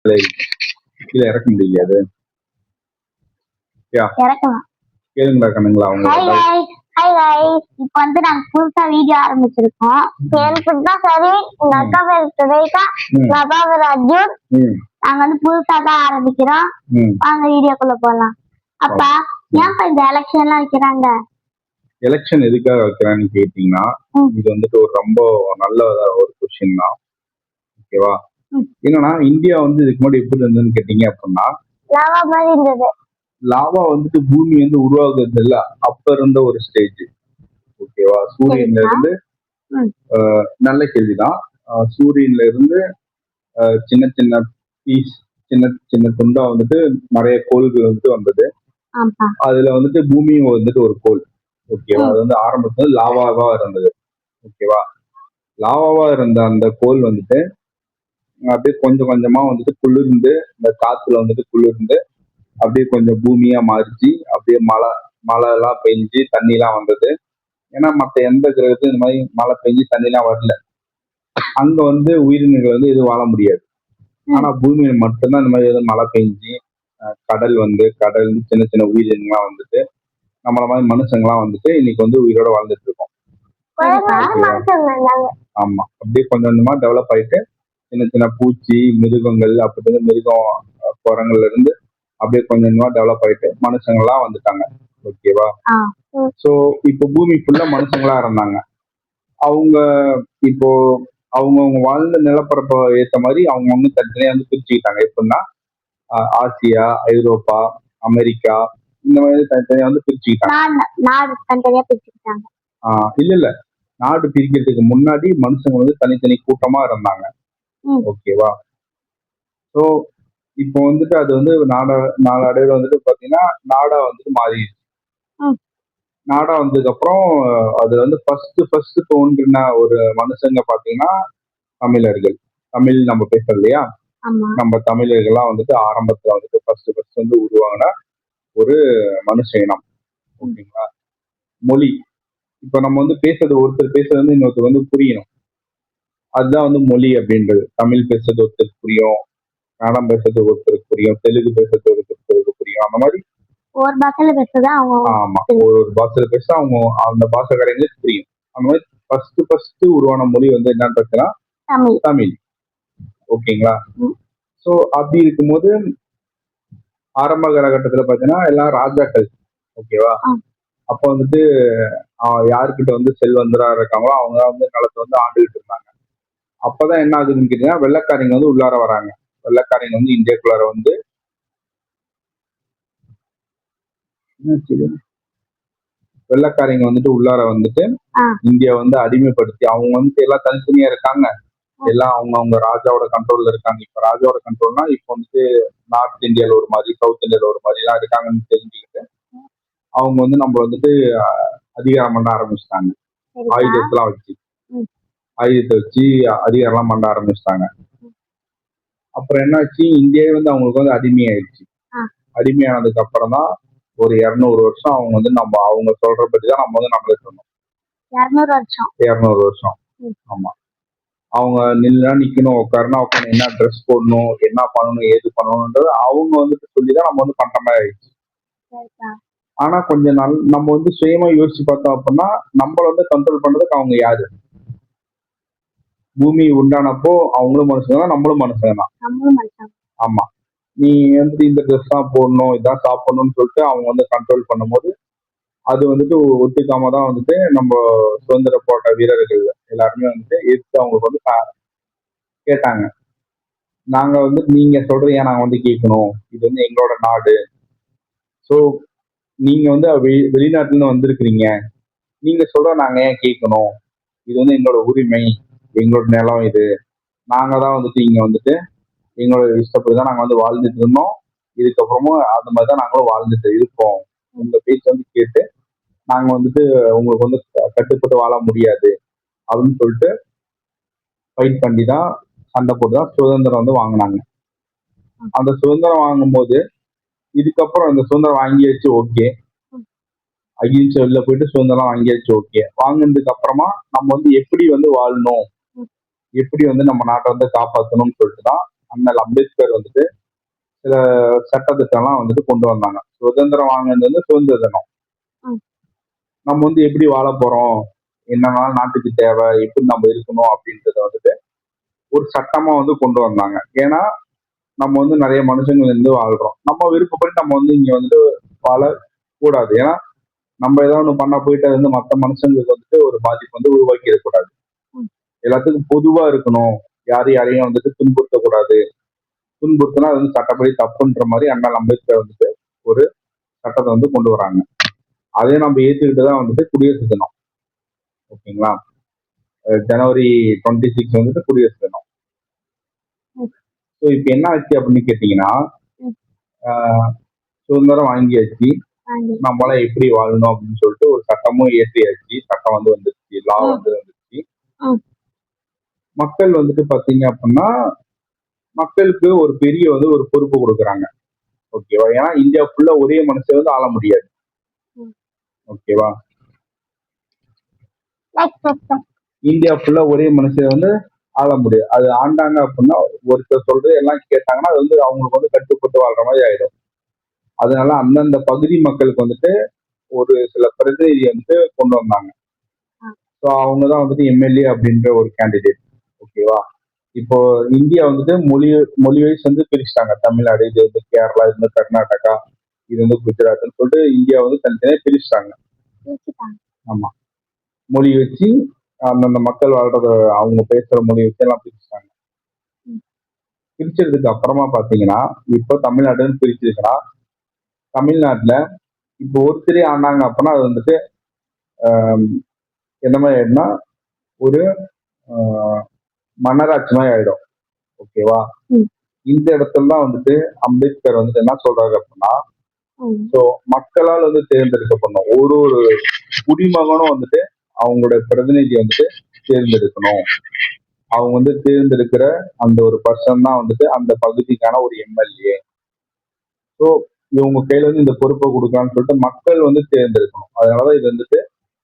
இடத்துல இருக்கு. கீழே இறக்க முடியல அது. கேளுங்களா கண்ணுங்களா அவங்க. இப்ப வந்து நாங்க புதுசா வீடியோ ஆரம்பிச்சிருக்கோம். எனக்கு தான் சரி, எங்க அக்கா பேர் சுரேகா, எங்க அப்பா பேர் அர்ஜுன். நாங்க வந்து புதுசா தான் ஆரம்பிக்கிறோம். வாங்க வீடியோக்குள்ள போலாம். அப்பா ஏன் இந்த எலெக்ஷன் எல்லாம் வைக்கிறாங்க? எலெக்ஷன் எதுக்காக வைக்கிறான்னு கேட்டீங்கன்னா, இது வந்துட்டு ஒரு ரொம்ப நல்ல ஒரு கொஸ்டின் தான். ஓகேவா? என்னன்னா இந்தியா வந்து இதுக்கு முன்னாடி எப்படி இருந்ததுன்னு கேட்டீங்க அப்படின்னா, லாவா மாதிரி இருந்தது. லாவா வந்துட்டு பூமி வந்து உருவாகுறது இல்ல, அப்ப இருந்த ஒரு ஸ்டேஜ். ஓகேவா? சூரியன்ல இருந்து நல்ல கேள்விதான். சூரியன்ல இருந்து சின்ன சின்ன பீஸ், சின்ன சின்ன துண்டா வந்துட்டு நிறைய கோள்கள் வந்துட்டு வந்தது. அதுல வந்துட்டு பூமியும் வந்துட்டு ஒரு கோள். ஓகேவா? அது வந்து ஆரம்பத்துல லாவாவா இருந்தது. ஓகேவா? லாவாவா இருந்த அந்த கோள் வந்துட்டு அப்படியே கொஞ்சம் கொஞ்சமா வந்துட்டு குளிர்ந்து, இந்த காத்துல வந்துட்டு குளிர்ந்து அப்படியே கொஞ்சம் பூமியா மாறிச்சு. அப்படியே மழை எல்லாம் பெஞ்சு தண்ணி எல்லாம் வந்தது. ஏன்னா மத்த எந்த கிரகத்தையும் இந்த மாதிரி மழை பெஞ்சு தண்ணி எல்லாம் வரல. அங்க வந்து உயிரினங்கள் வந்து எதுவும் வாழ முடியாது. ஆனா பூமியில மட்டும்தான் இந்த மாதிரி எதுவும் மழை பெஞ்சு கடல் சின்ன சின்ன உயிரினங்கள்லாம் வந்துட்டு நம்மள மாதிரி மனுஷங்கள்லாம் வந்துட்டு இன்னைக்கு வந்து உயிரோட வாழ்ந்துட்டு இருக்கோம். ஆமா, அப்படியே கொஞ்சம் கொஞ்சமா டெவலப் ஆயிட்டு சின்ன சின்ன பூச்சி, மிருகங்கள், அப்படி மிருகம் குரங்குல இருந்து அப்படியே கொஞ்சம் கொஞ்சமா டெவலப் ஆயிட்டு மனுஷங்கள்லாம் வந்துட்டாங்க. ஓகேவா? சோ இப்போ பூமி ஃபுல்லா மனுஷங்களா இருந்தாங்க. அவங்க இப்போ அவங்கவுங்க வாழ்ந்த நிலப்பரப்பை ஏற்ற மாதிரி அவங்க வந்து தனித்தனியா வந்து பிரிச்சுக்கிட்டாங்க. எப்படின்னா ஆசியா, ஐரோப்பா, அமெரிக்கா, இந்த மாதிரி தனித்தனியா வந்து பிரிச்சுக்கிட்டாங்க. இல்ல நாடு பிரிக்கிறதுக்கு முன்னாடி மனுஷங்க வந்து தனித்தனி கூட்டமா இருந்தாங்க. ஓகேவா? ஸோ இப்போ வந்துட்டு அது வந்து நாளடைவில் வந்துட்டு பாத்தீங்கன்னா நாடா வந்துட்டு மாறிடுச்சு. நாடா வந்ததுக்கு அப்புறம் அது வந்து ஃபர்ஸ்ட் தோன்றின ஒரு மனுஷங்க பாத்தீங்கன்னா தமிழர்கள். தமிழ் நம்ம பேசுறோம் இல்லையா, நம்ம தமிழர்கள்லாம் வந்துட்டு ஆரம்பத்துல வந்துட்டு ஃபர்ஸ்ட் வந்து உருவாங்கின ஒரு மனுஷ இனம். ஓகேங்களா? மொழி, இப்ப நம்ம வந்து ஒருத்தர் பேசுறது வந்து இன்னொருத்தர் வந்து புரியணும். அதுதான் வந்து மொழி அப்படின்றது. தமிழ் பேசுறது ஒருத்தருக்கு புரியும், கன்னடம் பேசுறது ஒருத்தருக்கு புரியும், தெலுங்கு பேசுறது ஒருத்தருக்கு புரியும். அந்த மாதிரி ஒரு பாஷையில பேசுறதா ஆமா, ஒரு பாஷையில பேச அவங்க அந்த பாஷைக்காரங்களுக்கு புரியும். அந்த மாதிரி ஃபர்ஸ்ட் உருவான மொழி வந்து என்னன்னு பார்த்தீங்கன்னா தமிழ். ஓகேங்களா? ஸோ அப்படி இருக்கும்போது ஆரம்ப காலகட்டத்துல பாத்தீங்கன்னா எல்லாம் ராஜாக்கள். ஓகேவா? அப்ப வந்துட்டு யாருக்கிட்ட வந்து செல்வந்தரா இருக்காங்களோ அவங்க வந்து நிலத்தை வந்து ஆண்டுகிட்டு இருந்தாங்க. அப்பதான் என்ன ஆகுதுன்னு கேட்டீங்கன்னா வெள்ளைக்காரங்க வந்து உள்ளார வராங்க. வெள்ளைக்காரங்க வந்து இந்தியாக்குள்ளார வந்து வெள்ளைக்காரங்க வந்துட்டு உள்ளார வந்துட்டு இந்தியா வந்து அடிமைப்படுத்தி அவங்க வந்து எல்லாம் தனித்தனியா இருக்காங்க. எல்லாம் அவங்க ராஜாவோட கண்ட்ரோல்ல இருக்காங்க. இப்ப ராஜாவோட கண்ட்ரோல்னா இப்ப வந்துட்டு நார்த் இந்தியால ஒரு மாதிரி, சவுத் இந்தியால ஒரு மாதிரி எல்லாம் இருக்காங்கன்னு தெரிஞ்சுக்கிட்டு அவங்க வந்து நம்ம வந்துட்டு அதிகாரம் பண்ண ஆரம்பிச்சிட்டாங்க. ஆயுதத்தை வச்சு அதிகாரம் பண்ண ஆரம்பிச்சிட்டாங்க. அப்புறம் என்னாச்சு, இந்தியாவே வந்து அவங்களுக்கு வந்து அடிமையாயிடுச்சு. அடிமையானதுக்கு அப்புறம் தான் ஒரு 200 வருஷம் அவங்க வந்து அவங்க சொல்றபடிதான் நம்ம வந்து நம்மளே சொன்னோம். 200 வருஷம். ஆமா, அவங்க நிக்கணும், உட்காருனா உட்காந்து, என்ன ட்ரெஸ் போடணும், என்ன பண்ணணும், ஏது பண்ணணும்ன்றது அவங்க வந்துட்டு சொல்லிதான் நம்ம வந்து பண்ற மாதிரி ஆயிடுச்சு. ஆனா கொஞ்ச நாள் நம்ம வந்து சுயமா யோசிச்சு பார்த்தோம் அப்படின்னா நம்மள வந்து கண்ட்ரோல் பண்றதுக்கு அவங்க யாரு? பூமி உண்டானப்போ அவங்களும் மனுஷங்க தான், நம்மளும் மனுஷங்க தான். ஆமா, நீ வந்துட்டு இந்த ட்ரெஸ் தான் போடணும், இதான் சாப்பிடணும்னு சொல்லிட்டு அவங்க வந்து கண்ட்ரோல் பண்ணும்போது அது வந்துட்டு ஒத்துக்காம தான் வந்துட்டு நம்ம சுதந்திர போராட்ட வீரர்கள் எல்லாருமே வந்துட்டு எதிர்த்து அவங்களுக்கு வந்து கேட்டாங்க. நாங்க வந்து நீங்க சொல்றது ஏன் நாங்க வந்து கேட்கணும், இது வந்து எங்களோட நாடு. ஸோ நீங்க வந்து வெளிநாட்டுல இருந்து வந்திருக்கிறீங்க, நீங்க சொல்ற நாங்க ஏன் கேட்கணும், இது வந்து எங்களோட உரிமை, எங்களோட நிலம், இது நாங்க தான் வந்துட்டு இங்க வந்துட்டு எங்களோட இஷ்டப்படி தான் நாங்க வந்து வாழ்ந்துட்டு இருந்தோம், இதுக்கப்புறமும் அந்த மாதிரி தான் நாங்களும் வாழ்ந்துட்டு இருப்போம். உங்க பேச்சு வந்து கேட்டு நாங்க வந்துட்டு உங்களுக்கு வந்து கட்டுப்பட்டு வாழ முடியாது அப்படின்னு சொல்லிட்டு ஃபைட் பண்ணி தான், சண்டை போட்டு தான் சுதந்திரம் வந்து வாங்கினாங்க. அந்த சுதந்திரம் வாங்கும் போது இதுக்கப்புறம் இந்த சுதந்திரம் வாங்கியாச்சு, ஓகே, அகிம்சை வெளில போயிட்டு சுதந்திரம் வாங்கியாச்சு, ஓகே. வாங்கினதுக்கு அப்புறமா நம்ம வந்து எப்படி வந்து வாழணும், எப்படி வந்து நம்ம நாட்டை வந்து காப்பாற்றணும்னு சொல்லிட்டு தான் அண்ணல் அம்பேத்கர் வந்துட்டு சில சட்டத்திட்டம்லாம் வந்துட்டு கொண்டு வந்தாங்க. சுதந்திரம் வாங்கினது வந்து சுதந்திர தினம். நம்ம வந்து எப்படி வாழ போறோம், என்னென்ன நாட்டுக்கு தேவை, எப்படி நம்ம இருக்கணும் அப்படின்றத வந்துட்டு ஒரு சட்டமா வந்து கொண்டு வந்தாங்க. ஏன்னா நம்ம வந்து நிறைய மனுஷங்கள் இருந்து வாழ்றோம். நம்ம விருப்பப்படி நம்ம வந்து இங்க வந்துட்டு வாழக்கூடாது. ஏன்னா நம்ம ஏதாவது ஒண்ணு பண்ண போயிட்டு அது வந்து மற்ற மனுஷங்களுக்கு வந்துட்டு ஒரு பாதிப்பு வந்து உருவாக்கி இருக்கக்கூடாது. எல்லாத்துக்கும் பொதுவா இருக்கணும். யாரையும் வந்துட்டு துன்புறுத்தக்கூடாது. துன்புறுத்தினா அது வந்து சட்டப்படி தப்புன்ற மாதிரி அண்ணல் அம்பேத்கர் வந்துட்டு ஒரு சட்டத்தை வந்து கொண்டு வராங்க. அதையும் நம்ம ஏற்றுக்கிட்டு தான் வந்துட்டு குடியரசு தினம். ஓகேங்களா? ஜனவரி 26 வந்துட்டு குடியரசு தினம். ஸோ இப்போ என்ன ஆச்சு அப்படின்னு கேட்டீங்கன்னா, சுதந்திரம் வாங்கியாச்சு, நம்மளால எப்படி வாழணும் அப்படின்னு சொல்லிட்டு ஒரு சட்டமும் ஏற்றியாச்சு. சட்டம் வந்து வந்துருச்சு, லா வந்து வந்துருச்சு. மக்கள் வந்துட்டு பாத்தீங்க அப்படின்னா மக்களுக்கு ஒரு பெரிய வந்து ஒரு பொறுப்பு கொடுக்குறாங்க. ஓகேவா? ஏன்னா இந்தியா ஃபுல்லா ஒரே மனுஷன் வந்து ஆள முடியாது. ஓகேவா? இந்தியா ஃபுல்லா ஒரே மனுஷன் வந்து ஆள முடியாது. அது ஆண்டாங்க அப்படின்னா ஒருத்தர் சொல்றது எல்லாம் கேட்டாங்கன்னா அது வந்து அவங்களுக்கு வந்து கட்டுப்பட்டு வாழ்ற மாதிரி ஆயிடும். அதனால அந்தந்த பகுதி மக்களுக்கு வந்துட்டு ஒரு சில பிரதிநிதி வந்துட்டு கொண்டு வந்தாங்க. ஸோ அவங்க தான் வந்துட்டு எம்எல்ஏ அப்படின்ற ஒரு கேண்டிடேட். ஓகேவா? இப்போ இந்தியா வந்துட்டு மொழி வைஸ் வந்து பிரிச்சுட்டாங்க. தமிழ்நாடு, இது வந்து கேரளா, இது வந்து கர்நாடகா, இது வந்து குஜராத்னு சொல்லிட்டு இந்தியா வந்து தனித்தனியா பிரிச்சுட்டாங்க. ஆமா, மொழி வச்சு அந்தந்த மக்கள் வாழ்றத அவங்க பேசுற மொழி வச்சு எல்லாம் பிரிச்சுட்டாங்க. பிரிச்சதுக்கு அப்புறமா பாத்தீங்கன்னா இப்போ தமிழ்நாடுன்னு பிரிச்சிருக்குன்னா தமிழ்நாட்டுல இப்போ ஒருத்தரே ஆனாங்க அப்படின்னா அது வந்துட்டு எந்த மாதிரி ஆயிடும்னா ஒரு மன்னராட்சி மாதிரி ஆயிடும். ஓகேவா? இந்த இடத்துல தான் வந்துட்டு அம்பேத்கர் வந்துட்டு என்ன சொல்றாரு அப்படின்னா, ஸோ மக்களால் வந்து தேர்ந்தெடுக்கப்படணும். ஒரு குடிமகனும் வந்துட்டு அவங்களுடைய பிரதிநிதி வந்துட்டு தேர்ந்தெடுக்கணும். அவங்க வந்து தேர்ந்தெடுக்கிற அந்த ஒரு பர்சன் தான் வந்துட்டு அந்த பகுதிக்கான ஒரு எம்எல்ஏ. ஸோ இவங்க கையில வந்து இந்த பொறுப்பை கொடுக்கலாம்னு சொல்லிட்டு மக்கள் வந்து தேர்ந்தெடுக்கணும். அதனாலதான் இது வந்துட்டு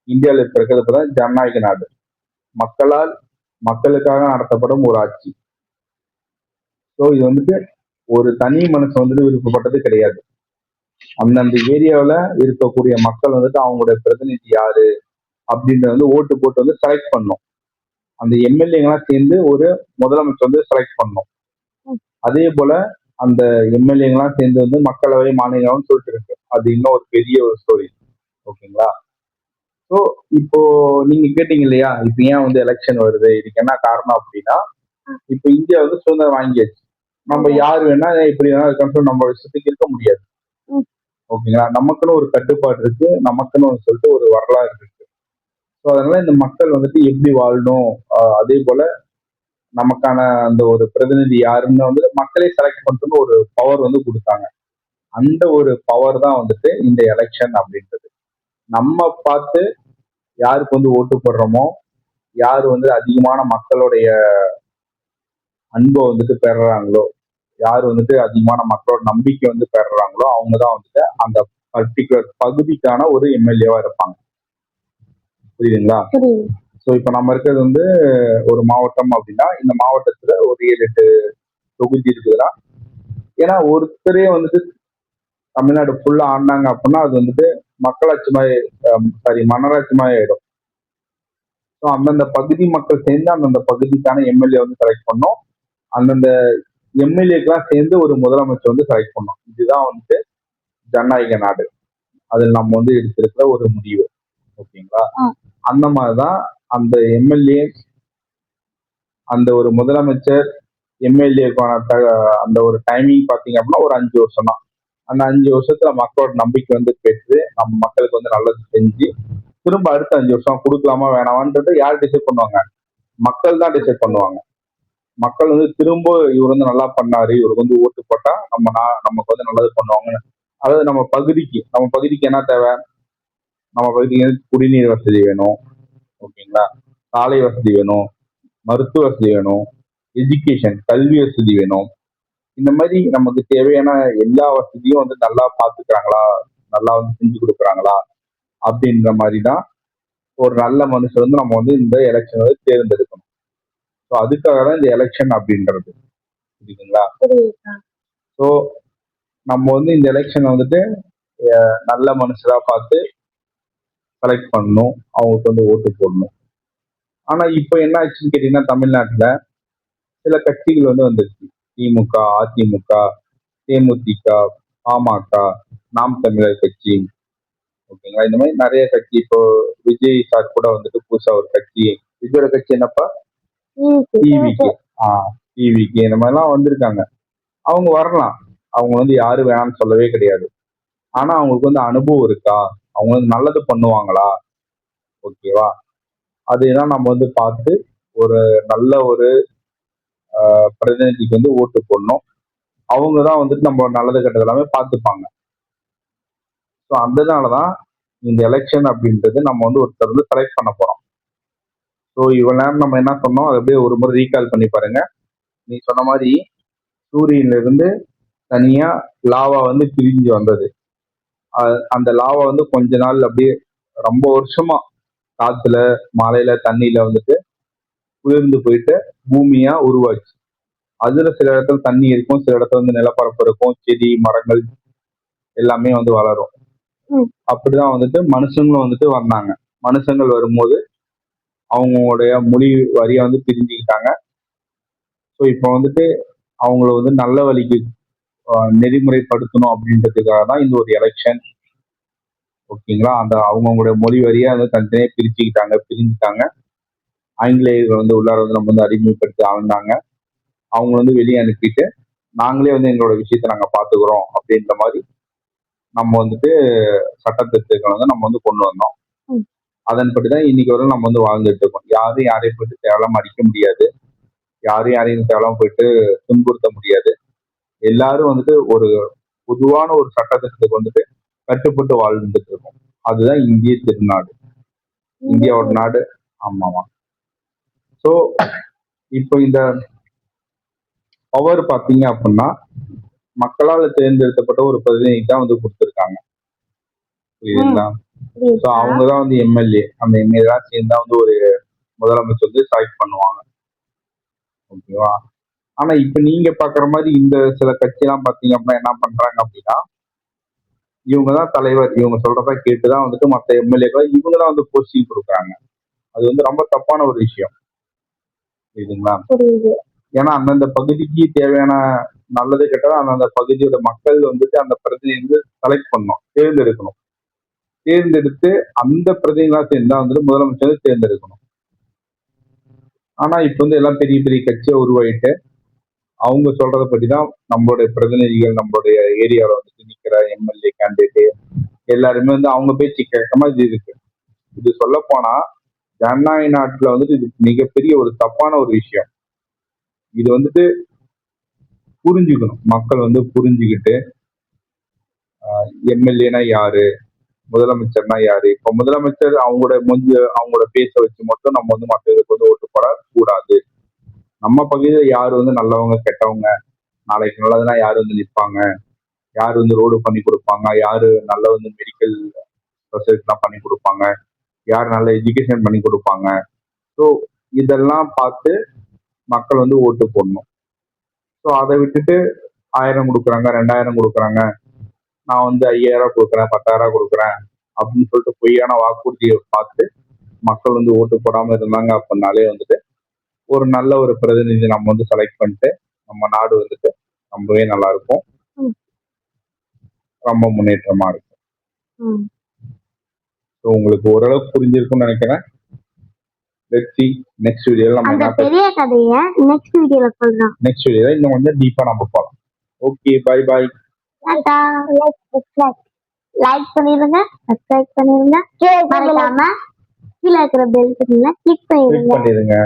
இந்தியாவில் இப்ப இருக்கிறது தான் ஜனநாயக நாடு. மக்களால் மக்களுக்காக நடத்தப்படும் ஒரு ஆட்சி. ஸோ இது வந்துட்டு ஒரு தனி மனுஷன் வந்துட்டு விருப்பப்பட்டது கிடையாது. அந்தந்த ஏரியாவில் இருக்கக்கூடிய மக்கள் வந்துட்டு அவங்களுடைய பிரதிநிதி யாரு அப்படின்றத வந்து ஓட்டு போட்டு வந்து செலக்ட் பண்ணும். அந்த எம்எல்ஏங்கெல்லாம் சேர்ந்து ஒரு முதலமைச்சர் வந்து செலக்ட் பண்ணும். அதே போல அந்த எம்எல்ஏங்கெல்லாம் சேர்ந்து வந்து மக்களவை, மாநிலம்னு சொல்லிட்டு இருக்கு. அது இன்னும் ஒரு பெரிய ஒரு ஸ்டோரி. ஓகேங்களா? ஸோ இப்போ நீங்க கேட்டீங்க இல்லையா, இப்ப ஏன் வந்து எலெக்ஷன் வருது, இதுக்கு என்ன காரணம் அப்படின்னா, இப்ப இந்தியா வந்து சுதந்திரம் வாங்கியாச்சு. நம்ம யார் வேணா இப்படி வேணா இருக்கான்னு சொல்லி நம்ம இஷ்டத்துக்கு இருக்க முடியாது. ஓகேங்களா? நமக்குன்னு ஒரு கட்டுப்பாடு இருக்கு, நமக்குன்னு சொல்லிட்டு ஒரு வரலாறு இருக்கு. ஸோ அதனால இந்த மக்கள் வந்துட்டு எப்படி வாழணும், அதே போல நமக்கான அந்த ஒரு பிரதிநிதி யாருன்னு வந்து மக்களே செலக்ட் பண்ணுறதுன்னு ஒரு பவர் வந்து கொடுத்தாங்க. அந்த ஒரு பவர் தான் வந்துட்டு இந்த எலெக்ஷன் அப்படின்றது. நம்ம பார்த்து யாருக்கு வந்து ஓட்டு போடுறோமோ, யார் வந்து அதிகமான மக்களுடைய அன்பை வந்துட்டு பெறுறாங்களோ, யார் வந்துட்டு அதிகமான மக்களோட நம்பிக்கை வந்து பெறுறாங்களோ, அவங்க தான் வந்துட்டு அந்த பர்டிகுலர் பகுதிக்கான ஒரு எம்எல்ஏவா இருப்பாங்க. புரியுதுங்களா? ஸோ இப்போ நம்ம இருக்கிறது வந்து ஒரு மாவட்டம் அப்படின்னா, இந்த மாவட்டத்துல ஒரு 7-8 தொகுதி இருக்குதுன்னா, ஏன்னா ஒருத்தரே வந்துட்டு தமிழ்நாடு ஃபுல்லா ஆண்டாங்க அப்படின்னா அது வந்துட்டு மக்களாட்சி மாதிரி மன்னராட்சி மாதிரி ஆயிடும். ஸோ அந்தந்த பகுதி மக்கள் சேர்ந்து அந்தந்த பகுதிக்கான எம்எல்ஏ வந்து செலக்ட் பண்ணோம். அந்தந்த எம்எல்ஏக்கெல்லாம் சேர்ந்து ஒரு முதலமைச்சர் வந்து செலக்ட் பண்ணோம். இதுதான் வந்துட்டு ஜனநாயக நாடு. அதில் நம்ம வந்து எடுத்திருக்கிற ஒரு முடிவு. ஓகேங்களா? அந்த மாதிரிதான் அந்த எம்எல்ஏ, அந்த ஒரு முதலமைச்சர், எம்எல்ஏக்கான அந்த ஒரு டைமிங் பாத்தீங்க அப்படின்னா ஒரு 5 வருஷம் தான். அந்த 5 வருஷத்துல மக்களோட நம்பிக்கை வந்து பெற்று நம்ம மக்களுக்கு வந்து நல்லது செஞ்சு திரும்ப அடுத்த 5 வருஷம் கொடுக்கலாமா வேணாமான்றது யார் டிசைட் பண்ணுவாங்க? மக்கள் தான் டிசைட் பண்ணுவாங்க. மக்கள் வந்து திரும்ப இவர் வந்து நல்லா பண்ணாரு, இவருக்கு வந்து ஓட்டு போட்டா நமக்கு வந்து நல்லது பண்ணுவாங்க. அதாவது நம்ம பகுதிக்கு என்ன தேவை? நம்ம பகுதிக்கு குடிநீர் வசதி வேணும். ஓகேங்களா? சாலை வசதி வேணும், மருத்துவ வசதி வேணும், எஜுகேஷன் கல்வி வசதி வேணும். இந்த மாதிரி நமக்கு தேவையான எல்லா வசதியும் வந்து நல்லா பாத்துக்கிறாங்களா, நல்லா வந்து செஞ்சு கொடுக்குறாங்களா அப்படின்ற மாதிரி தான் ஒரு நல்ல மனுஷன் வந்து நம்ம வந்து இந்த எலெக்ஷன் வந்து தேர்ந்தெடுக்கணும். ஸோ அதுக்காக தான் இந்த எலெக்ஷன் அப்படின்றது. புரியுதுங்களா? புரியுதுக்கா. ஸோ நம்ம வந்து இந்த எலெக்ஷன் வந்துட்டு நல்ல மனுஷரா பார்த்து செலக்ட் பண்ணணும், அவங்களுக்கு வந்து ஓட்டு போடணும். ஆனா இப்போ என்ன ஆச்சுன்னு கேட்டீங்கன்னா, தமிழ்நாட்டுல சில கட்சிகள் வந்து வந்துருச்சு. திமுக, அதிமுக, தேமுதிக, பாமக, நாம் தமிழர் கட்சி, ஓகேங்களா? இந்த மாதிரி நிறைய கட்சி. இப்போ விஜய் சார் கூட வந்துட்டு புதுசா ஒரு கட்சி, விஜயோட கட்சி என்னப்பா, டிவிகே. டிவிகே இந்த மாதிரிலாம் வந்திருக்காங்க. அவங்க வரலாம், அவங்க வந்து யாரும் வேணாம்னு சொல்லவே கிடையாது. ஆனா அவங்களுக்கு வந்து அனுபவம் இருக்கா, அவங்க வந்து நல்லது பண்ணுவாங்களா, ஓகேவா? அதையெல்லாம் நம்ம வந்து பார்த்து ஒரு நல்ல ஒரு பிரதிநிதிக்கு வந்து ஓட்டு போடணும். அவங்க தான் வந்துட்டு நம்ம நல்லது கெட்டது எல்லாமே பார்த்துப்பாங்க. ஸோ அதனாலதான் இந்த எலெக்ஷன் அப்படின்றது நம்ம வந்து ஒருத்தர் வந்து செலக்ட் பண்ண போறோம். ஸோ இவ்வளவு நேரம் நம்ம என்ன சொன்னோம், அதை அப்படியே ஒரு முறை ரீகால் பண்ணி பாருங்க. நீ சொன்ன மாதிரி சூரியன்ல இருந்து தனியா லாவா வந்து பிரிஞ்சு வந்தது. அந்த லாவா வந்து கொஞ்ச நாள் அப்படியே ரொம்ப வருஷமா காத்துல, மழையில, தண்ணியில வந்துட்டு குளிர்ந்து போயிட்டு பூமியா உருவாச்சு. அதுல சில இடத்துல தண்ணி இருக்கும், சில இடத்துல வந்து நிலப்பரப்பு இருக்கும், செடி மரங்கள் எல்லாமே வந்து வளரும். அப்படிதான் வந்துட்டு மனுஷங்களும் வந்துட்டு வந்தாங்க. மனுஷங்கள் வரும்போது அவங்களுடைய மொழி வரியா வந்து பிரிஞ்சுக்கிட்டாங்க. ஸோ இப்போ வந்துட்டு அவங்கள வந்து நல்ல வழிக்கு நெறிமுறைப்படுத்தணும் அப்படின்றதுக்காக தான் இந்த ஒரு எலெக்ஷன், ஓகேங்களா? அந்த அவங்களுடைய மொழி வரியா வந்து தனித்தனியாக பிரிஞ்சுட்டாங்க. ஆங்கிலேயர்கள் வந்து உள்ளார வந்து நம்ம வந்து அறிமுகப்படுத்தி ஆழ்ந்தாங்க. அவங்க வந்து வெளியே அனுப்பிட்டு நாங்களே வந்து எங்களோட விஷயத்தை நாங்க பாத்துக்கிறோம் அப்படின்ற மாதிரி நம்ம வந்துட்டு சட்டத்திட்டங்களை வந்து நம்ம வந்து கொண்டு வந்தோம். அதன்படிதான் இன்னைக்கு வரை நம்ம வந்து வாழ்ந்துட்டு இருக்கோம். யாரும் யாரையும் போயிட்டு தேவையில்லாம அடிக்க முடியாது, யாரையும் தேவையில்லாம போயிட்டு துன்புறுத்த முடியாது. எல்லாரும் வந்துட்டு ஒரு பொதுவான ஒரு சட்டத்திட்டத்துக்கு வந்துட்டு கட்டுப்பட்டு வாழ்ந்துட்டு இருக்கோம். அதுதான் இந்திய திருநாடு, இந்தியாவோட நாடு. ஆமாமா. ஸோ இப்போ இந்த பவர் பாத்தீங்க அப்படின்னா மக்களால் தேர்ந்தெடுக்கப்பட்ட ஒரு பிரதிநிதி தான் வந்து கொடுத்துருக்காங்க, புரியுதுங்களா? ஸோ அவங்கதான் வந்து எம்எல்ஏ. அந்த எம்எல்ஏ தான் சேர்ந்தா வந்து ஒரு முதலமைச்சர் வந்து செலக்ட் பண்ணுவாங்க, ஓகேவா? ஆனா இப்ப நீங்க பாக்குற மாதிரி இந்த சில கட்சி எல்லாம் பாத்தீங்க அப்படின்னா என்ன பண்றாங்க அப்படின்னா, இவங்கதான் தலைவர், இவங்க சொல்றதா கேட்டுதான் வந்துட்டு மற்ற எம்எல்ஏக்களை இவங்கதான் வந்து போஸ்டிங் கொடுக்குறாங்க. அது வந்து ரொம்ப தப்பான ஒரு விஷயம், புரியுதுங்களா? ஏன்னா அந்தந்த பகுதிக்கு தேவையான நல்லது கெட்டதா அந்தந்த பகுதியோட மக்கள் வந்துட்டு அந்த பிரதிநிதி செலக்ட் பண்ணணும், தேர்ந்தெடுத்து அந்த பிரதிநிதிகளா சேர்ந்தா வந்துட்டு முதலமைச்சர் தேர்ந்தெடுக்கணும். ஆனா இப்ப வந்து எல்லாம் பெரிய பெரிய கட்சியா உருவாயிட்டு அவங்க சொல்றதை பற்றிதான் நம்மளுடைய பிரதிநிதிகள், நம்மளுடைய ஏரியாவில் வந்துட்டு நிக்கிற எம்எல்ஏ கேண்டிடேட் எல்லாருமே வந்து அவங்க பேச்சு கேட்காம இது இருக்கு. இது சொல்ல போனா ஜனநாயக நாட்டுல வந்துட்டு இது மிகப்பெரிய ஒரு தப்பான ஒரு விஷயம். இது வந்துட்டு புரிஞ்சுக்கணும், மக்கள் வந்து புரிஞ்சுக்கிட்டு எம்எல்ஏனா யாரு, முதலமைச்சர்னா யாரு. இப்ப முதலமைச்சர் அவங்களோட பேச வச்சு மட்டும் நம்ம வந்து மக்களுக்கு வந்து ஓட்டு போட கூடாது. நம்ம பகுதியில யாரு வந்து நல்லவங்க கெட்டவங்க, நாளைக்கு நல்லதுன்னா யாரு வந்து நிற்பாங்க, யாரு வந்து ரோடு பண்ணி கொடுப்பாங்க, யாரு நல்ல வந்து மெடிக்கல் ஃபெசிலிட்டிலாம் பண்ணி கொடுப்பாங்க, யார் நல்ல எஜுகேஷன் பண்ணி கொடுப்பாங்க. ஸோ இதெல்லாம் பார்த்து மக்கள் வந்து ஓட்டு போடணும். ஸோ அதை விட்டுட்டு 1000 கொடுக்குறாங்க, 2000 கொடுக்குறாங்க, நான் வந்து 5000 கொடுக்குறேன், 10,000 கொடுக்குறேன் அப்படின்னு சொல்லிட்டு பொய்யான வாக்குறுதியை பார்த்து மக்கள் வந்து ஓட்டு போடாம இருந்தாங்க அப்படின்னாலே வந்துட்டு ஒரு நல்ல ஒரு பிரதிநிதி நம்ம வந்து செலக்ட் பண்ணிட்டு நம்ம நாடு வந்துட்டு ரொம்பவே நல்லா இருக்கும், ரொம்ப முன்னேற்றமா இருக்கும். ஸோ உங்களுக்கு ஓரளவுக்கு புரிஞ்சிருக்கும்னு நினைக்கிறேன். நெக்ஸ்ட் வீடியோல நம்ம என்ன பெரிய கதையை நெக்ஸ்ட் வீடியோல இன்னும் கொஞ்சம் டீப்பா நம்ம போலாம். Okay, bye bye. லைக் பண்ணிருங்க, சப்ஸ்கிரைப் பண்ணிருங்க, மறக்காம கீழே இருக்கிற பெல் பட்டனை கிளிக் பண்ணிருங்க.